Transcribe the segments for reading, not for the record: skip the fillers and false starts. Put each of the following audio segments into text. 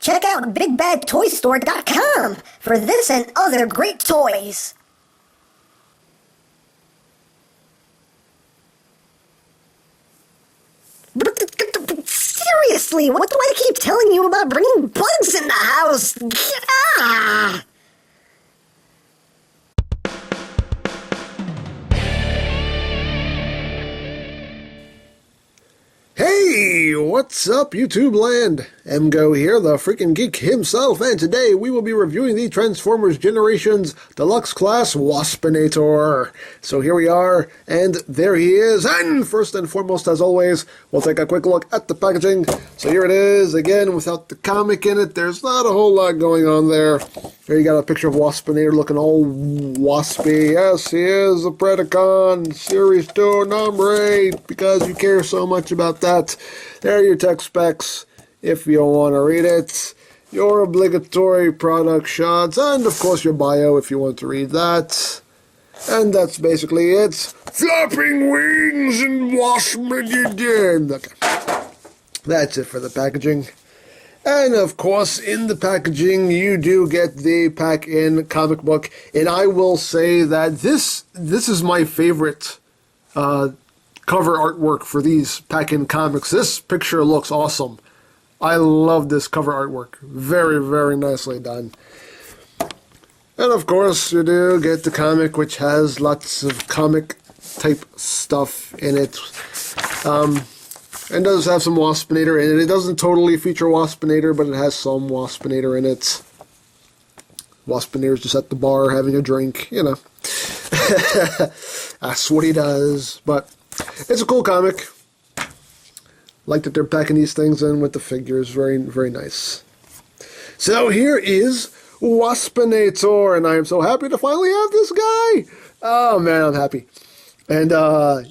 Check out BigBadToyStore.com for this and other great toys. Seriously, what do I keep telling you about bringing bugs in the house? Ah! Hey, what's up, YouTube land? EmGo here, the freaking geek himself, and today we will be reviewing the Transformers Generations Deluxe Class Waspinator. So here we are, and there he is, and first and foremost, as always, we'll take a quick look at the packaging. So here it is, again, without the comic in it, there's not a whole lot going on there. Here you got a picture of Waspinator looking all waspy. Yes, he is a Predacon, Series 2, number 8, because you care so much about that. There are your tech specs, if you want to read it. Your obligatory product shots, and of course your bio if you want to read that. And that's basically it. Flapping wings and Waspinator. Okay. That's it for the packaging. And of course, in the packaging, you do get the pack-in comic book. And I will say that this is my favorite cover artwork for these pack-in comics. This picture looks awesome. I love this cover artwork. Very, very nicely done. And of course, you do get the comic, which has lots of comic-type stuff in it. And does have some Waspinator in it. It doesn't totally feature Waspinator, but it has some Waspinator in it. Waspinator's just at the bar having a drink, you know. That's what he does. But it's a cool comic. Like that they're packing these things in with the figures. Very, very nice. So here is Waspinator, and I am so happy to finally have this guy. Oh man, I'm happy. And,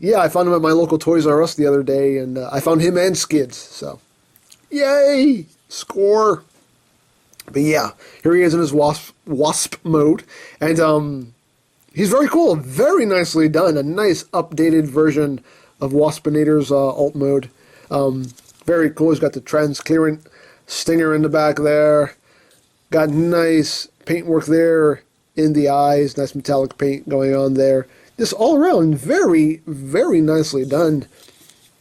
yeah, I found him at my local Toys R Us the other day, and I found him and Skid, so, yay! Score! But yeah, here he is in his Wasp mode, and, he's very cool, very nicely done, a nice updated version of Waspinator's, alt mode. Very cool, he's got the transparent stinger in the back there, got nice paintwork there in the eyes, nice metallic paint going on there. Just all around, very, very nicely done.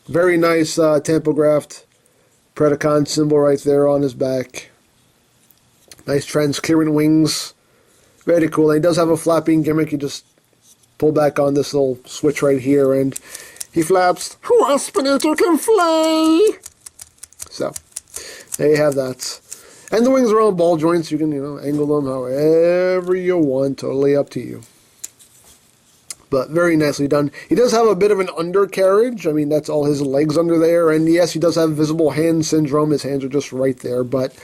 Very nice tampographed Predacon symbol right there on his back. Nice transparent wings. Very cool. And he does have a flapping gimmick. You just pull back on this little switch right here and he flaps. Waspinator can fly! So, there you have that. And the wings are on ball joints. You can, angle them however you want. Totally up to you. But very nicely done. He does have a bit of an undercarriage. I mean, that's all his legs under there. And yes, he does have visible hand syndrome. His hands are just right there. But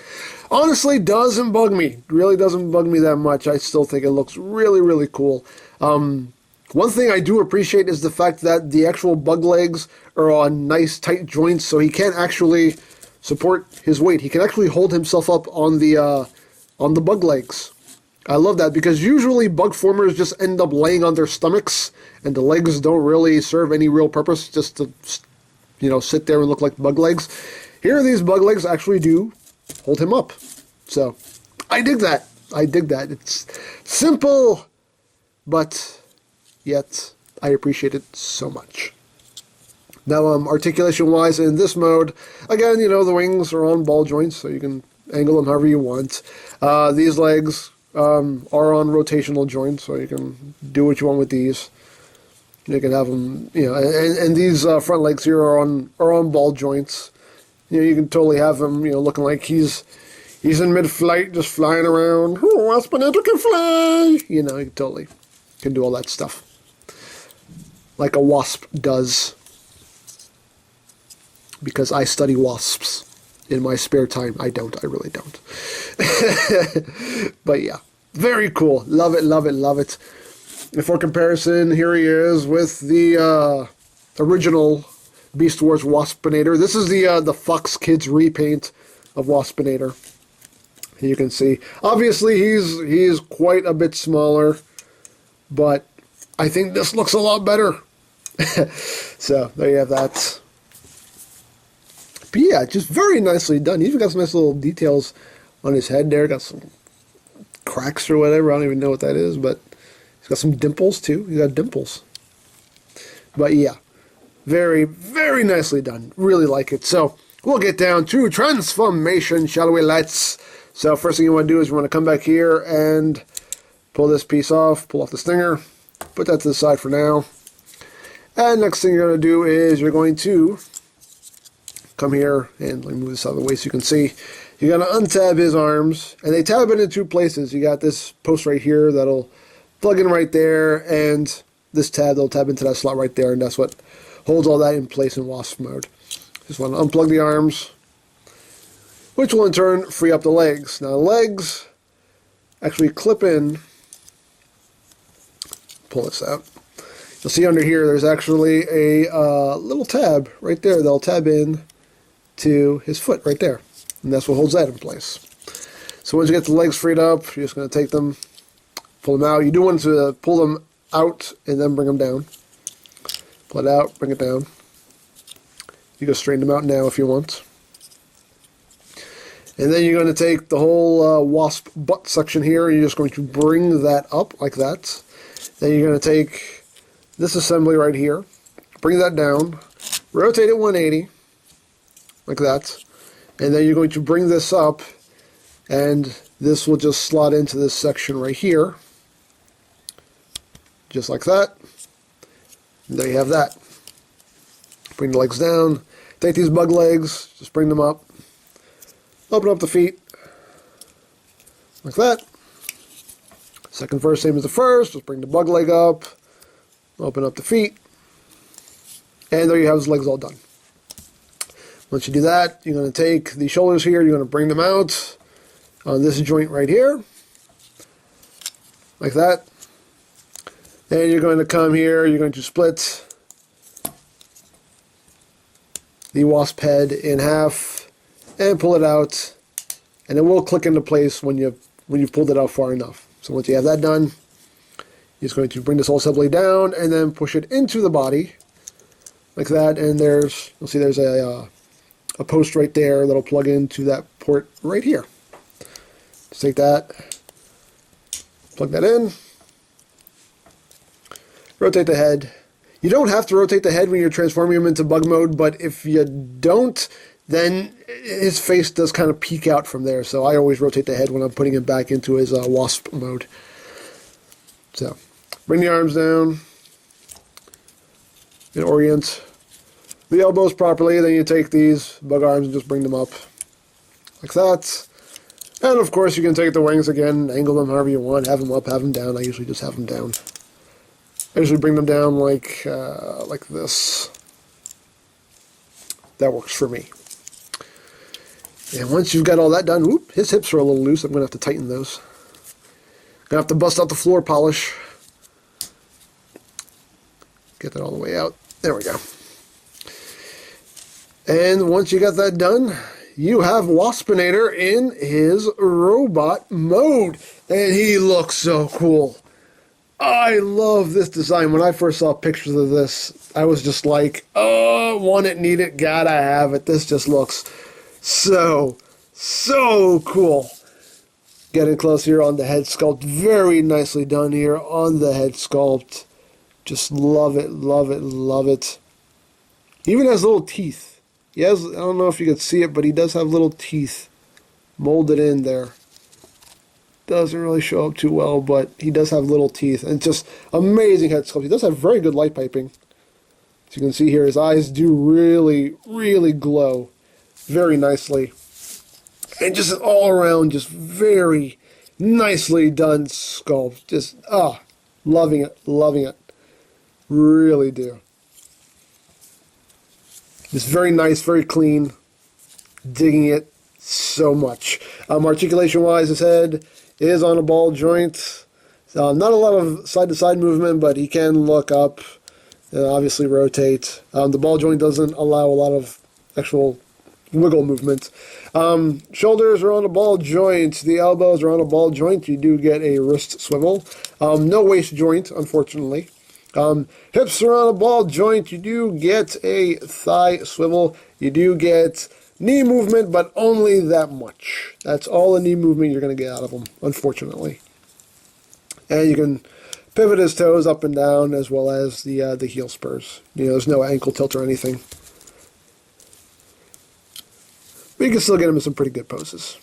honestly, doesn't bug me. Really doesn't bug me that much. I still think it looks really, really cool. One thing I do appreciate is the fact that the actual bug legs are on nice, tight joints. So he can't actually support his weight. He can actually hold himself up on the bug legs. I love that because usually bug formers just end up laying on their stomachs and the legs don't really serve any real purpose just to, sit there and look like bug legs. Here, these bug legs actually do hold him up. So, I dig that. I dig that. It's simple, but yet I appreciate it so much. Now, articulation-wise in this mode, again, the wings are on ball joints, so you can angle them however you want. These legs are on rotational joints, so you can do what you want with these. You can have them, and these front legs here are on ball joints. You can totally have him, looking like he's in mid-flight, just flying around. Oh, Waspinator can fly! You totally can do all that stuff. Like a wasp does. Because I study wasps. In my spare time. I really don't. But yeah, very cool. Love it, love it, love it. And for comparison, here he is with the original Beast Wars Waspinator. This is the Fox Kids repaint of Waspinator. You can see, obviously he's quite a bit smaller, but I think this looks a lot better. So there you have that. But yeah, just very nicely done. He's even got some nice little details on his head there. Got some cracks or whatever. I don't even know what that is, but he's got some dimples too. He's got dimples. But yeah, very, very nicely done. Really like it. So we'll get down to transformation, shall we? Let's. So first thing you want to do is you want to come back here and pull this piece off, pull off the stinger, put that to the side for now. And next thing you're going to do is you're going to come here, and let me move this out of the way so you can see. You're going to untab his arms, and they tab it in two places. You got this post right here that'll plug in right there, and this tab that'll tab into that slot right there, and that's what holds all that in place in Wasp mode. Just want to unplug the arms, which will in turn free up the legs. Now the legs actually clip in. Pull this out. You'll see under here there's actually a little tab right there that'll tab in to his foot right there. And that's what holds that in place. So once you get the legs freed up, you're just going to take them, pull them out. You do want to pull them out and then bring them down. Pull it out, bring it down. You can straighten them out now if you want. And then you're going to take the whole Wasp butt section here, and you're just going to bring that up like that. Then you're going to take this assembly right here, bring that down, rotate it 180, like that. And then you're going to bring this up, and this will just slot into this section right here, just like that. And there you have that. Bring the legs down, take these bug legs, just bring them up, open up the feet, like that. Second verse, same as the first, just bring the bug leg up, open up the feet, and there you have his legs all done. Once you do that, you're going to take the shoulders here, you're going to bring them out on this joint right here, like that. And you're going to come here, you're going to split the Wasp head in half and pull it out, and it will click into place when you've pulled it out far enough. So once you have that done, you're just going to bring this whole assembly down and then push it into the body like that. And you'll see there's a post right there that'll plug into that port right here. Just take that, plug that in, rotate the head. You don't have to rotate the head when you're transforming him into bug mode, but if you don't, then his face does kind of peek out from there. So I always rotate the head when I'm putting him back into his Wasp mode. So bring the arms down and orient the elbows properly. Then you take these bug arms and just bring them up like that. And of course you can take the wings again, angle them however you want, have them up, have them down. I usually just have them down. I usually bring them down like this. That works for me. And once you've got all that done, whoop, his hips are a little loose. I'm going to have to tighten those. Going to have to bust out the floor polish. Get that all the way out. There we go. And once you got that done, you have Waspinator in his robot mode. And he looks so cool. I love this design. When I first saw pictures of this, I was just like, oh, want it, need it, gotta have it. This just looks so cool. Getting close here on the head sculpt. Very nicely done here on the head sculpt. Just love it, love it, love it. Even has little teeth. He has, I don't know if you can see it, but he does have little teeth molded in there. Doesn't really show up too well, but he does have little teeth. And just amazing head sculpt. He does have very good light piping. As you can see here, his eyes do really, really glow very nicely. And just all around, just very nicely done sculpt. Just, loving it, loving it. Really do. Just very nice, very clean. Digging it so much. Articulation-wise, his head is on a ball joint. Not a lot of side-to-side movement, but he can look up and obviously rotate. The ball joint doesn't allow a lot of actual wiggle movement. Shoulders are on a ball joint. The elbows are on a ball joint. You do get a wrist swivel. No waist joint, unfortunately. Hips are on a ball joint. You do get a thigh swivel. You do get knee movement, but only that much. That's all the knee movement you're going to get out of him, unfortunately. And you can pivot his toes up and down, as well as the heel spurs. You know, there's no ankle tilt or anything. But you can still get him in some pretty good poses.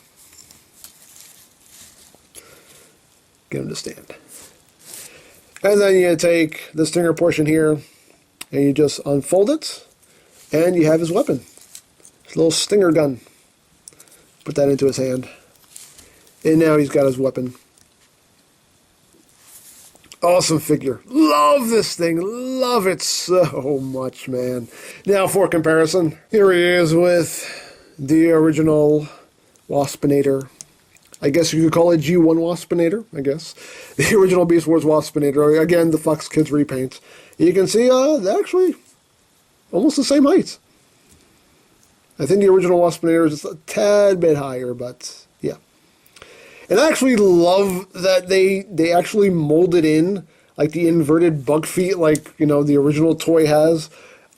Get him to stand. And then you take the stinger portion here, and you just unfold it, and you have his weapon. His little stinger gun. Put that into his hand. And now he's got his weapon. Awesome figure. Love this thing. Love it so much, man. Now for comparison, here he is with the original Waspinator. I guess you could call it G1 Waspinator, I guess. The original Beast Wars Waspinator. Again, the Fox Kids repaint. You can see they're actually almost the same height. I think the original Waspinator is just a tad bit higher, but yeah. And I actually love that they actually molded in like the inverted bug feet like, you know, the original toy has.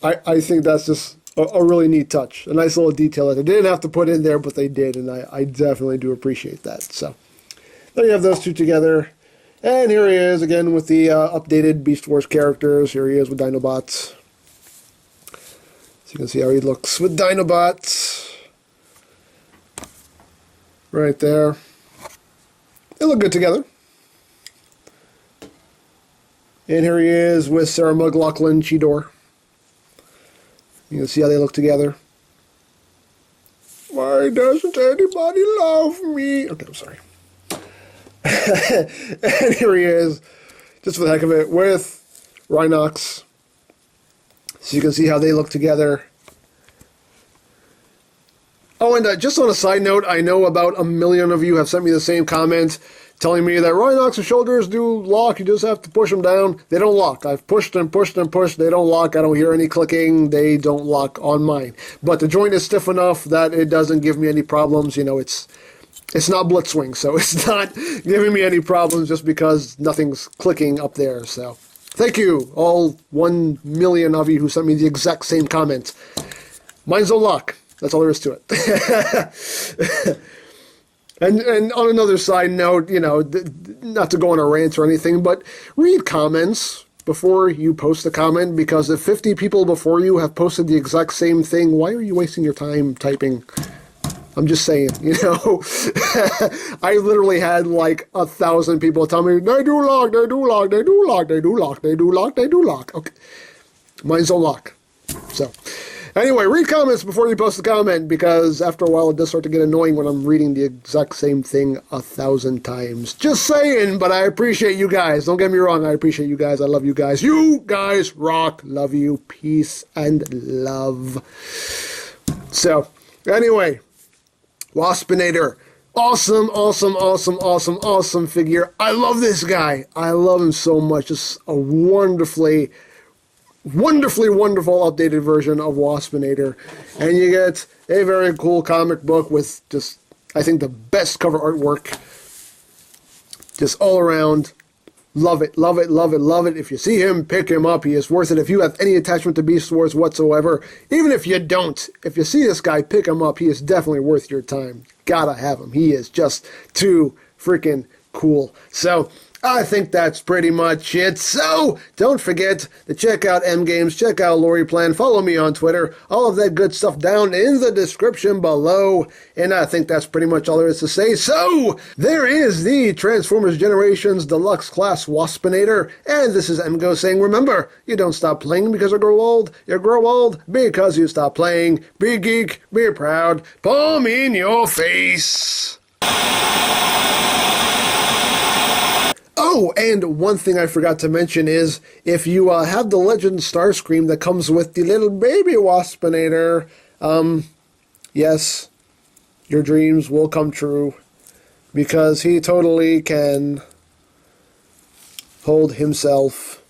I think that's just a really neat touch. A nice little detail that they didn't have to put in there, but they did, and I definitely do appreciate that. So there you have those two together. And here he is again with the updated Beast Wars characters. Here he is with Dinobots. So you can see how he looks with Dinobots. Right there. They look good together. And here he is with Sarah McLachlan Cheetor. You can see how they look together. Why doesn't anybody love me? Okay, I'm sorry. And here he is, just for the heck of it, with Rhinox. So you can see how they look together. Oh, and just on a side note, I know about 1 million of you have sent me the same comment telling me that Rhinox's shoulders do lock, you just have to push them down. They don't lock. I've pushed and pushed and pushed. They don't lock. I don't hear any clicking. They don't lock on mine. But the joint is stiff enough that it doesn't give me any problems. You know, it's not Blitzwing, so it's not giving me any problems just because nothing's clicking up there. So thank you, all 1 million of you who sent me the exact same comment. Mine's don't lock. That's all there is to it. And on another side note, you know, not to go on a rant or anything, but read comments before you post a comment, because if 50 people before you have posted the exact same thing, why are you wasting your time typing? I'm just saying, you know. I literally had like 1,000 people tell me, they do lock, they do lock, they do lock, they do lock, they do lock, they do lock. Okay. Mine's don't lock. So, anyway, read comments before you post a comment, because after a while it does start to get annoying when I'm reading the exact same thing 1,000 times. Just saying, but I appreciate you guys. Don't get me wrong, I appreciate you guys. I love you guys. You guys rock. Love you. Peace and love. So, anyway, Waspinator. Awesome, awesome, awesome, awesome, awesome figure. I love this guy. I love him so much. Just a wonderfully wonderful updated version of Waspinator. And you get a very cool comic book with just, I think, the best cover artwork. Just all around. Love it, love it, love it, love it. If you see him, pick him up. He is worth it. If you have any attachment to Beast Wars whatsoever, even if you don't, if you see this guy, pick him up. He is definitely worth your time. Gotta have him. He is just too freaking cool. So, I think that's pretty much it. So, don't forget to check out EmGames, check out Lori Plan, follow me on Twitter, all of that good stuff down in the description below. And I think that's pretty much all there is to say. So, there is the Transformers Generations Deluxe Class Waspinator. And this is EmGo saying, remember, you don't stop playing because you grow old. You grow old because you stop playing. Be geek, be proud, palm in your face. Oh, and one thing I forgot to mention is, if you have the Legend Starscream that comes with the little baby Waspinator, yes, your dreams will come true, because he totally can hold himself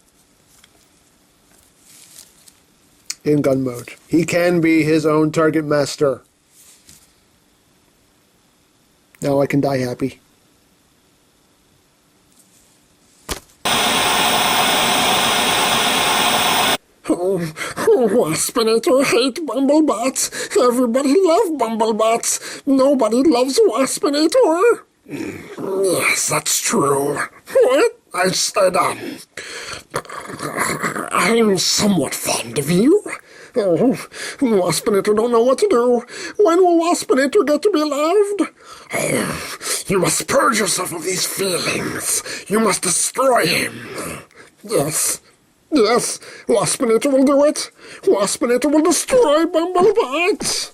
in gun mode. He can be his own target master. Now I can die happy. Oh, Waspinator hate Bumblebots. Everybody love Bumblebots. Nobody loves Waspinator. Yes, that's true. What? I said, I'm somewhat fond of you. Oh, Waspinator don't know what to do. When will Waspinator get to be loved? Oh, you must purge yourself of these feelings. You must destroy him. Yes, Waspinator will do it. Waspinator will destroy Bumblebot.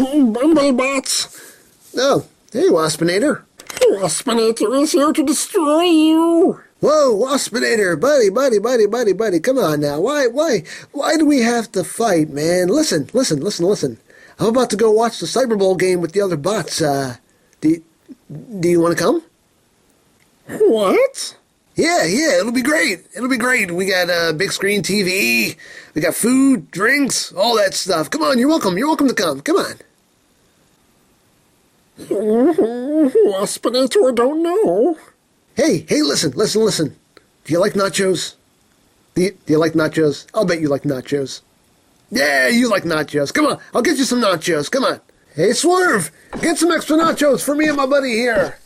Bumblebots. Oh, hey, Waspinator. Waspinator is here to destroy you. Whoa, Waspinator, buddy, come on now. Why do we have to fight, man? Listen. I'm about to go watch the Cyber Bowl game with the other bots. Do you want to come? What? Yeah, it'll be great. We got a big screen TV. We got food, drinks, all that stuff. Come on, you're welcome to come. Come on. Waspinator don't know. Hey, listen. Do you like nachos? Do you like nachos? I'll bet you like nachos. Yeah, you like nachos. Come on, I'll get you some nachos. Come on. Hey, Swerve, get some extra nachos for me and my buddy here.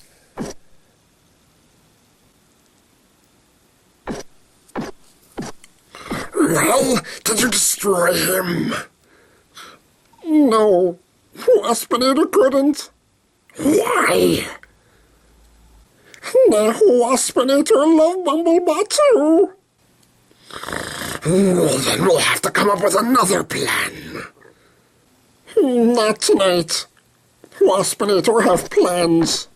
Well, did you destroy him? No, Waspinator couldn't. Why? Now Waspinator love Bumblebot too. Well, then we'll have to come up with another plan. Not tonight. Waspinator have plans.